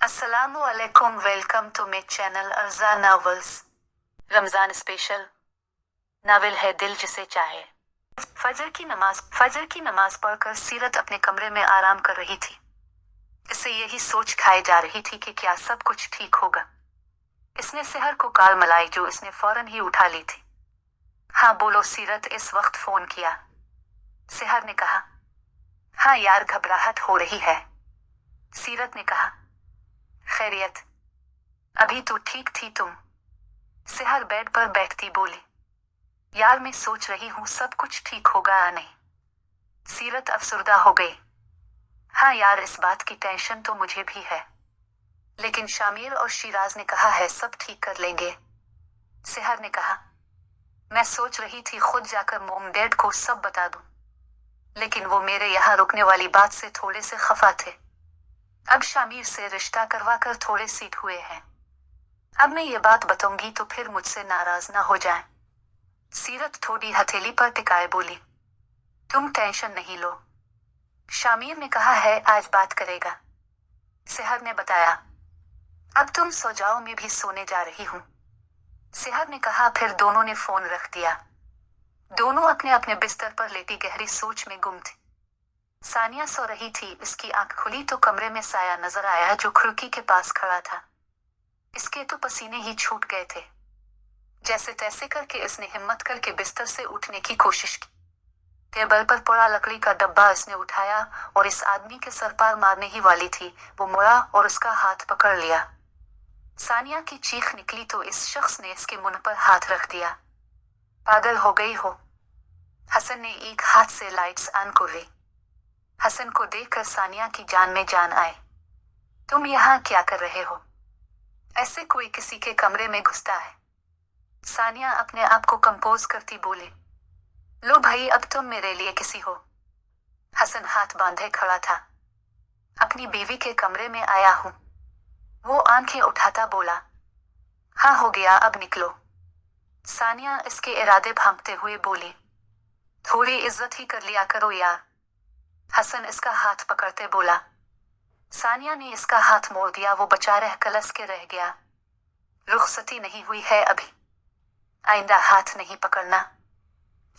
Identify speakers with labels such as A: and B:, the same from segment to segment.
A: अस्सलामु अलैकुम, welcome to my channel Arja novels. Ramzan special novel है दिल जिसे चाहे। फजर की नमाज पढ़कर सीरत अपने कमरे में आराम कर रही थी। इसे यही सोच खाई जा रही थी कि क्या सब कुछ ठीक होगा। इसने सेहर को कॉल मलाई जो इसने फौरन ही उठा ली थी। हाँ बोलो सीरत, इस वक्त फोन किया? सेहर ने कहा। हाँ यार, घबराहट हो रही है। सीरत ने कहा। खैरियत? अभी तो ठीक थी तुम। सेहर बेड पर बैठती बोली। यार मैं सोच रही हूँ सब कुछ ठीक होगा या नहीं। सीरत अफसुर्दा हो गई। हाँ यार, इस बात की टेंशन तो मुझे भी है, लेकिन शामिर और शिराज ने कहा है सब ठीक कर लेंगे। सेहर ने कहा। मैं सोच रही थी खुद जाकर मोम डैड को सब बता दूं, लेकिन वो मेरे यहाँ रुकने वाली बात से थोड़े से खफा थे। अब शामिर से रिश्ता करवाकर थोड़े सीट हुए हैं। अब मैं ये बात बताऊंगी तो फिर मुझसे नाराज ना हो जाएं। सीरत थोड़ी हथेली पर टिकाए बोली। तुम टेंशन नहीं लो, शामिर ने कहा है आज बात करेगा। सेहर ने बताया। अब तुम सो जाओ, मैं भी सोने जा रही हूँ। सेहर ने कहा। फिर दोनों ने फोन रख दिया। दोनों अपने अपने बिस्तर पर लेटी गहरी सोच में गुम थी। सानिया सो रही थी। इसकी आंख खुली तो कमरे में साया नजर आया जो खिड़की के पास खड़ा था। इसके तो पसीने ही छूट गए थे। जैसे तैसे करके इसने हिम्मत करके बिस्तर से उठने की कोशिश की। टेबल पर पड़ा लकड़ी का डब्बा इसने उठाया और इस आदमी के सर पार मारने ही वाली थी। वो मुड़ा और उसका हाथ पकड़ लिया। सानिया की चीख निकली तो इस शख्स ने इसके मुंह पर हाथ रख दिया। पागल हो गई हो? हसन ने एक हाथ से लाइट्स ऑन कर ली। हसन को देखकर सानिया की जान में जान आए। तुम यहाँ क्या कर रहे हो? ऐसे कोई किसी के कमरे में घुसता है? सानिया अपने आप को कंपोज करती बोली। लो भाई, अब तुम मेरे लिए किसी हो। हसन हाथ बांधे खड़ा था। अपनी बीवी के कमरे में आया हूं। वो आंखें उठाता बोला। हाँ हो गया, अब निकलो। सानिया इसके इरादे भांपते हुए बोली। थोड़ी इज्जत ही कर लिया करो यार। हसन इसका हाथ पकड़ते बोला। सानिया ने इसका हाथ मोड़ दिया। वो बचा रह कलस के रह गया। रुखसती नहीं हुई है अभी, आइंदा हाथ नहीं पकड़ना।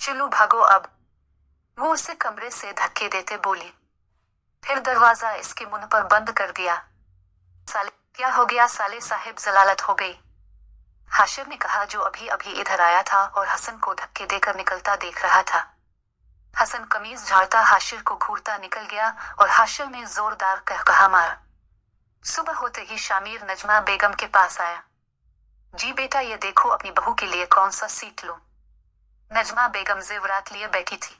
A: चलो भागो अब। वो उसे कमरे से धक्के देते बोली। फिर दरवाजा इसके मुंह पर बंद कर दिया। साले क्या हो गया साले साहिब, जलालत हो गई। हाशिर ने कहा जो अभी अभी इधर आया था और हसन को धक्के देकर निकलता देख रहा था। हसन कमीज झाड़ता हाशिर को घूरता निकल गया और हाशिर ने जोरदार कहकहा मारा। सुबह होते ही शामिर नजमा बेगम के पास आया। जी बेटा, ये देखो अपनी बहू के लिए कौन सा सीट लूं। नजमा बेगम जेवरात लिए बैठी थी।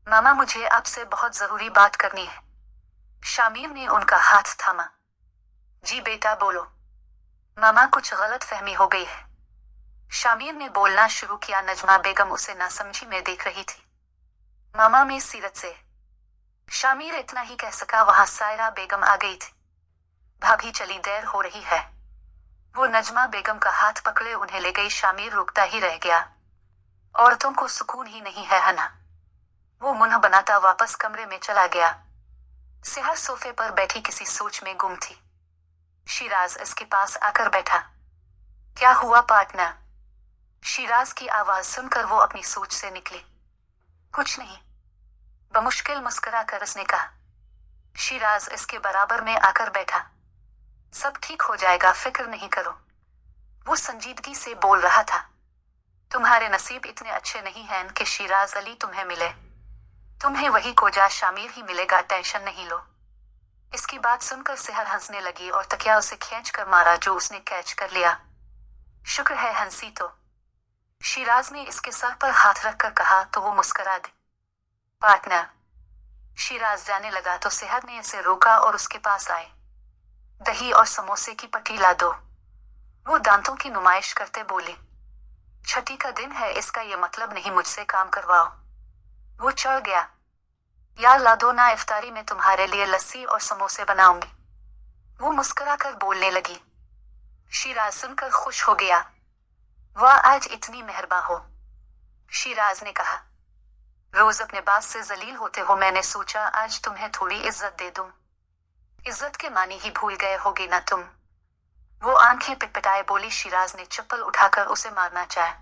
A: मामा, मुझे आपसे बहुत जरूरी बात करनी है। शामिर ने उनका हाथ थामा। जी बेटा बोलो। मामा, कुछ गलत फहमी हो गई है। शामिर ने बोलना शुरू किया। नजमा बेगम उसे नासमझी में देख रही थी। मामा, मैं सीरत से। शामिर इतना ही कह सका। वहां सायरा बेगम आ गई थी। भाभी चली, देर हो रही है। वो नजमा बेगम का हाथ पकड़े उन्हें ले गई। शामिर रुकता ही रह गया। औरतों को सुकून ही नहीं है ना। वो मुंह बनाता वापस कमरे में चला गया। सेहर सोफे पर बैठी किसी सोच में गुम थी। शिराज इसके पास आकर बैठा। क्या हुआ पार्टनर? शिराज की आवाज सुनकर वो अपनी सोच से निकली। कुछ नहीं, बमुश्किल मुस्कुरा कर उसने कहा। शिराज इसके बराबर में आकर बैठा। सब ठीक हो जाएगा, फिक्र नहीं करो। वो संजीदगी से बोल रहा था। तुम्हारे नसीब इतने अच्छे नहीं हैं कि शिराज अली तुम्हें मिले। तुम्हें वही कोजा शामिर ही मिलेगा, टेंशन नहीं लो। इसकी बात सुनकर सेहर हंसने लगी और तकिया उसे खींच कर मारा जो उसने कैच कर लिया। शुक्र है हंसी तो। शिराज ने इसके सर पर हाथ रखकर कहा तो वो मुस्कुरा दी। पार्टनर। शिराज जाने लगा तो सेहर ने इसे रोका और उसके पास आए। दही और समोसे की पट्टी ला दो। वो दांतों की नुमाइश करते बोली। छठी का दिन है, इसका ये मतलब नहीं मुझसे काम करवाओ। वो चढ़ गया। यार ला दो ना, इफ्तारी में तुम्हारे लिए लस्सी और समोसे बनाऊंगी। वो मुस्कुरा कर बोलने लगी। शिराज सुनकर खुश हो गया। वाह, आज इतनी मेहरबान हो। शिराज ने कहा। रोज अपने बात से जलील होते हो, मैंने सोचा आज तुम्हें थोड़ी इज्जत दे दूं। इज्जत के मानी ही भूल गए होगे ना तुम। वो आंखें पिटपिटाए बोली। शिराज ने चप्पल उठाकर उसे मारना चाहा।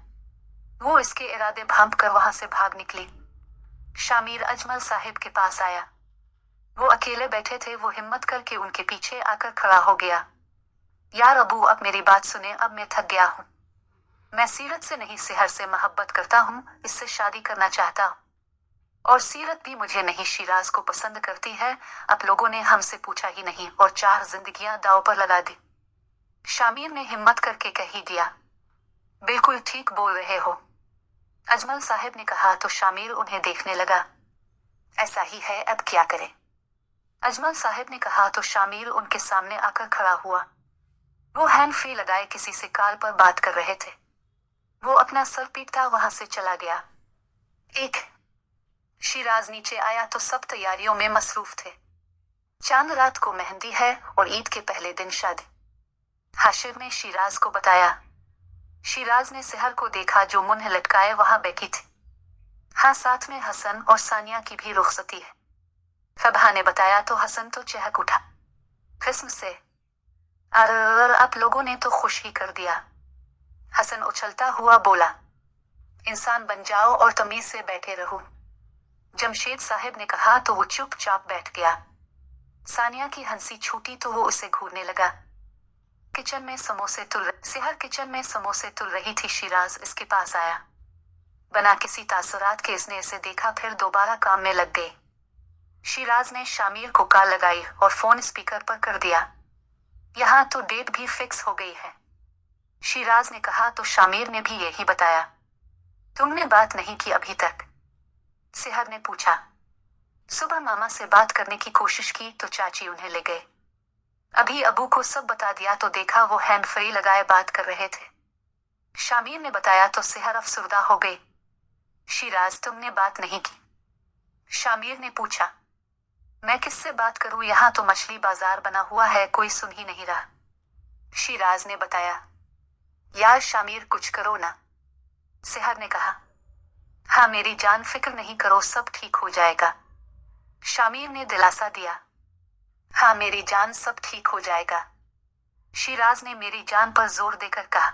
A: वो इसके इरादे भांप कर वहां से भाग निकली। शामिर अजमल साहिब के पास आया। वो अकेले बैठे थे। वो हिम्मत करके उनके पीछे आकर खड़ा हो गया। यार अबू, अब मेरी बात सुने, अब मैं थक गया हूँ। मैं सीरत से नहीं, सेहर से मोहब्बत करता हूँ, इससे शादी करना चाहता हूँ। और सीरत भी मुझे नहीं, शिराज को पसंद करती है। आप लोगों ने हमसे पूछा ही नहीं और 4 जिंदगियां दांव पर लगा दी। शामिर ने हिम्मत करके कह ही दिया। बिल्कुल ठीक बोल रहे हो, अजमल साहब ने कहा तो शामिर उन्हें देखने लगा। ऐसा ही है, अब क्या करें? अजमल साहब ने कहा तो शामिर उनके सामने आकर खड़ा हुआ। वो हैंड फ्री लगाए किसी से कॉल पर बात कर रहे थे। वो अपना सर पीटता वहां से चला गया। एक शिराज नीचे आया तो सब तैयारियों में मसरूफ थे। चांद रात को मेहंदी है और ईद के पहले दिन शादी। हाशिर ने शिराज को बताया। शिराज ने सेहर को देखा जो मुंह लटकाए वहां बैठी थी। हाँ, साथ में हसन और सानिया की भी रुखसती है। फबहा ने बताया तो हसन तो चहक उठा किस्म से। अरे आप लोगों ने तो खुश ही कर दिया। हसन उछलता हुआ बोला, इंसान बन जाओ और तमीज से बैठे रहो। जमशेद साहब ने कहा तो वो चुपचाप बैठ गया। सानिया की हंसी छूटी तो वो उसे घूरने लगा। सेहर किचन में समोसे तुल रही थी। शिराज इसके पास आया। बना किसी तासुरात के इसने इसे देखा, फिर दोबारा काम में लग गई। शिराज ने शामिर को कॉल लगाई और फोन स्पीकर पर कर दिया। यहाँ तो डेट भी फिक्स हो गई है, शिराज ने कहा तो शामिर ने भी यही बताया। तुमने बात नहीं की अभी तक? सेहर ने पूछा। सुबह मामा से बात करने की कोशिश की तो चाची उन्हें ले गए। अभी अबू को सब बता दिया तो देखा वो हैंड फ्री लगाए बात कर रहे थे। शामिर ने बताया तो सेहर अफसुर्दा हो गई। शिराज, तुमने बात नहीं की? शामिर ने पूछा। मैं किससे बात करूं, यहाँ तो मछली बाजार बना हुआ है, कोई सुन ही नहीं रहा, शिराज ने बताया। यार शामिर, कुछ करो ना, सेहर ने कहा। हाँ मेरी जान, फिक्र नहीं करो, सब ठीक हो जाएगा, शामिर ने दिलासा दिया। हाँ मेरी जान, सब ठीक हो जाएगा, शिराज ने मेरी जान पर जोर देकर कहा।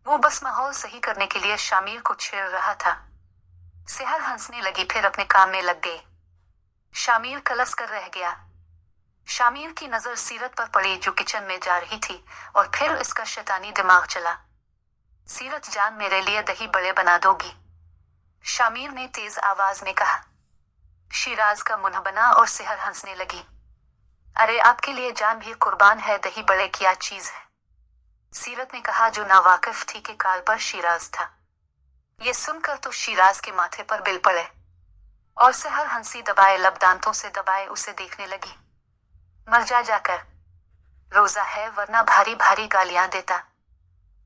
A: वो बस माहौल सही करने के लिए शामिर को छेड़ रहा था। सेहर हंसने लगी, फिर अपने काम में लग गई। शामिर कलस कर रह गया। शामिर की नजर सीरत पर पड़ी जो किचन में जा रही थी और फिर इसका शैतानी दिमाग चला। सीरत जान, मेरे लिए दही बड़े बना दोगी? शामिर ने तेज आवाज में कहा। शिराज का मुंह बना और सेहर हंसने लगी। अरे आपके लिए जान भी कुर्बान है, दही बड़े क्या चीज है, सीरत ने कहा जो नावाकिफ थी कि काल पर शिराज था। ये सुनकर तो शिराज के माथे पर बिल पड़े और सेहर हंसी दबाए लब दांतों से दबाए उसे देखने लगी। मर जा जाकर, रोजा है वरना भारी भारी गालियां देता,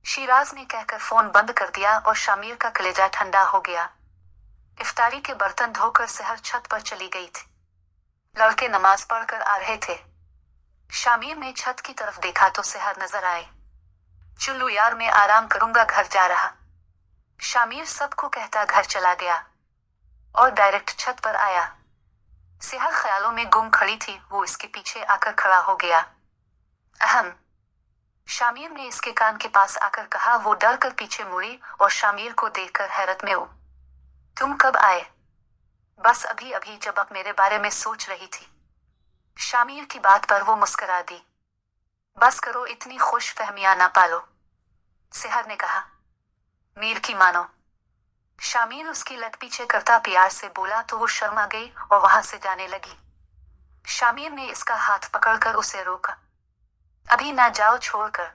A: शिराज ने कहकर फोन बंद कर दिया और शामिर का कलेजा ठंडा हो गया। इफ्तारी के बर्तन धोकर सेहर छत पर चली गई थी। लड़के नमाज पढ़कर आ रहे थे। शामिर ने छत की तरफ देखा तो सेहर नजर आए। चलो यार, मैं आराम करूंगा, घर जा रहा, शामिर सबको कहता घर चला गया और डायरेक्ट छत पर आया। सेहर ख्यालों में गुम खड़ी थी। वो इसके पीछे आकर खड़ा हो गया। अहम, शामिर ने इसके कान के पास आकर कहा। वो डर कर पीछे मुड़ी और शामिर को देखकर हैरत में हो। तुम कब आए? बस अभी अभी, जब अब मेरे बारे में सोच रही थी। शामिर की बात पर वो मुस्कुरा दी। बस करो, इतनी खुश फहमियां ना पालो, सेहर ने कहा। मीर की मानो, शामिर उसकी लट पीछे करता प्यार से बोला तो वो शर्मा गई और वहां से जाने लगी। शामिर ने इसका हाथ पकड़कर उसे रोका। अभी ना जाओ छोड़कर,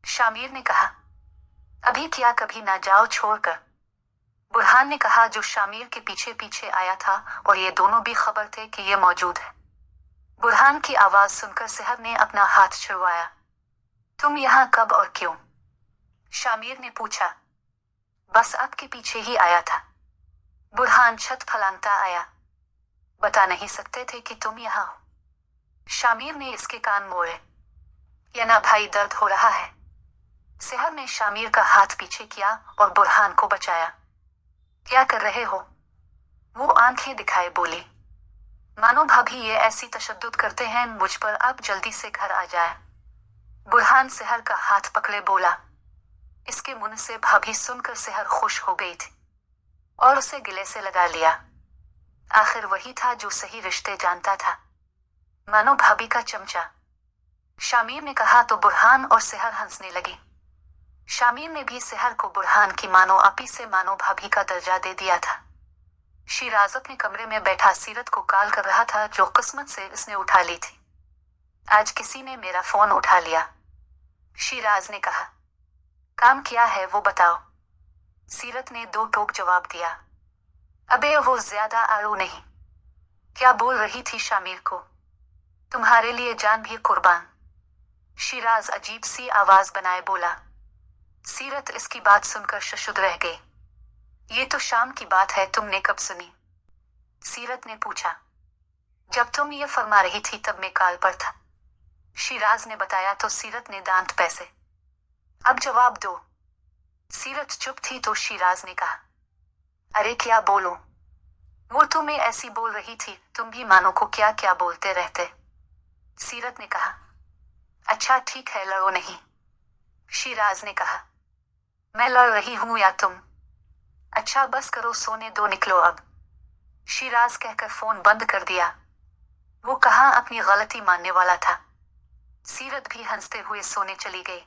A: शामिर ने कहा। अभी क्या, कभी ना जाओ छोड़कर, बुरहान ने कहा जो शामिर के पीछे पीछे आया था और ये दोनों भी खबर थे कि ये मौजूद है। बुरहान की आवाज सुनकर सेहर ने अपना हाथ छुड़वाया। तुम यहाँ कब और क्यों? शामिर ने पूछा। बस आपके पीछे ही आया था, बुरहान छत फलांगता आया। बता नहीं सकते थे कि तुम यहाँ हो, शामिर ने इसके कान मोड़े। या ना भाई, दर्द हो रहा है, सेहर ने शामिर का हाथ पीछे किया और बुरहान को बचाया। क्या कर रहे हो? वो आंखें दिखाए बोली। मानो भाभी ये ऐसी तशद्दुद करते हैं मुझ पर, आप जल्दी से घर आ जाए। बुरहान सेहर का हाथ पकड़े बोला। इसके मुंह से भाभी सुनकर सेहर खुश हो गई थी और उसे गले से लगा लिया। आखिर वही था जो सही रिश्ते जानता था, मानो भाभी का चमचा। शामीर ने कहा तो बुरहान और सेहर हंसने लगी। शामीर ने भी सेहर को बुरहान की मानो आपी से मानो भाभी का दर्जा दे दिया था। शिराज अपने कमरे में बैठा सीरत को कॉल कर रहा था, जो किस्मत से उसने उठा ली थी। आज किसी ने मेरा फोन उठा लिया, शिराज ने कहा। काम क्या है वो बताओ। सीरत ने दो टोक जवाब दिया। अबे वो ज्यादा आड़ू नहीं। क्या बोल रही थी शामीर को? तुम्हारे लिए जान भी कुर्बान। शिराज अजीब सी आवाज बनाए बोला। सीरत इसकी बात सुनकर शशुद रह गई। ये तो शाम की बात है, तुमने कब सुनी? सीरत ने पूछा। जब तुम ये फरमा रही थी तब मैं कॉल पर था, शिराज ने बताया तो सीरत ने दांत पैसे। अब जवाब दो। सीरत चुप थी तो शिराज ने कहा। अरे क्या बोलूं? वो तुम्हें ऐसी बोल रही थी, तुम भी मानो को क्या क्या बोलते रहते। सीरत ने कहा। अच्छा ठीक है, लड़ो नहीं। शिराज ने कहा। मैं लड़ रही हूं या तुम? अच्छा बस करो, सोने दो, निकलो अब। शिराज कहकर फोन बंद कर दिया। वो कहाँ अपनी गलती मानने वाला था। सीरत भी हंसते हुए सोने चली गई।